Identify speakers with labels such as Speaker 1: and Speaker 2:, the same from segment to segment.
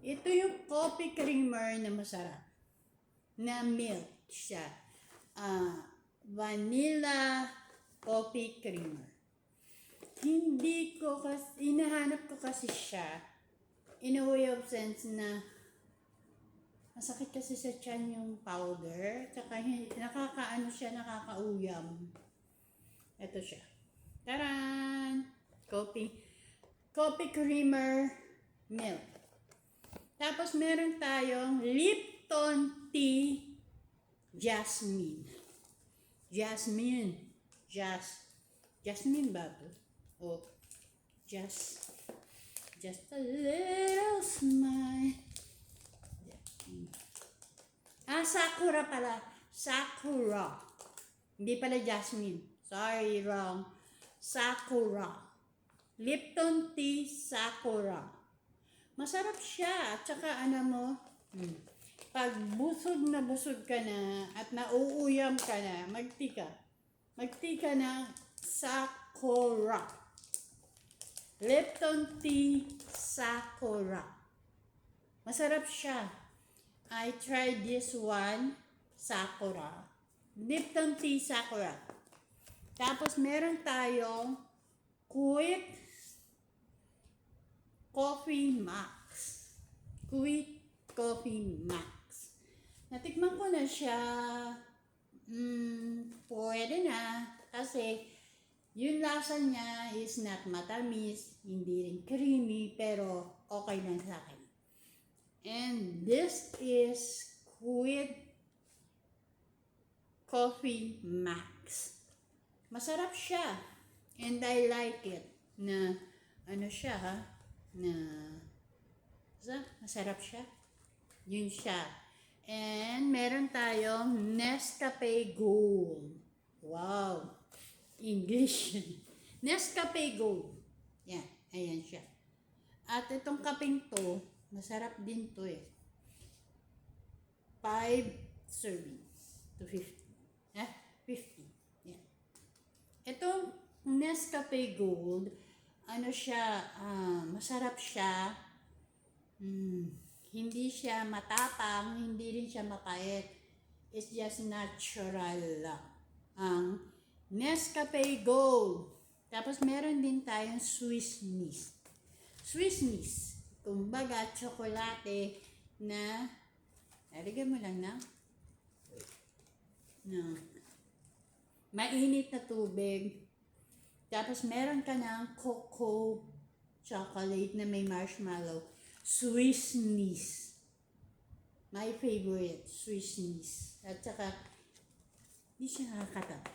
Speaker 1: Ito yung coffee creamer na masarap. Na milk siya. Vanilla coffee creamer. Hindi ko kasi, hinahanap ko kasi siya in a way of sense na masakit kasi sa tiyan yung powder. Tsaka nakakaano siya, nakakauyam. Ito siya. Taran! Coffee creamer milk. Tapos meron tayong Lipton Tea Jasmine. Jasmine ba ito? Oh, just a little smile. Sakura pala. Sakura. Hindi pala Jasmine. Sorry, wrong. Sakura. Lipton Tea Sakura. Masarap siya. At saka pag busog ka na at nauuyam ka na, magtika na Sakura. Lipton Tea Sakura. Masarap siya. I tried this one, Sakura. Lipton Tea Sakura. Tapos meron tayong Quick Coffee Max. Quick Coffee Max. Natikman ko na siya. Pwede na. Kasi yung lasa niya is not matamis, hindi rin creamy, pero okay lang sa akin. And this is Quick Coffee Max. Masarap siya. And I like it. Na masarap siya. Yun siya. And meron tayong Nescafe Gold. Wow. English. Nescafe Gold. Yan. Ayan siya. At itong kapeng to, masarap din to eh. 5 servings to 50. 50. Yan. Itong Nescafe Gold, masarap siya. Hindi siya matapang, hindi rin siya mapait. It's just natural lang. Ang Nescafe Gold. Tapos meron din tayong Swiss Miss. Swiss Miss. Kumbaga, tsokolate na, nalagyan mo lang na mainit na tubig. Tapos meron ka ng cocoa chocolate na may marshmallow. Swiss Miss. My favorite, Swiss Miss. At saka, hindi siya nakakatap.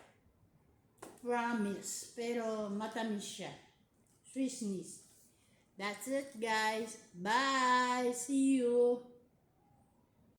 Speaker 1: Promise. Pero matamis siya. Swiss Miss. That's it, guys. Bye! See you!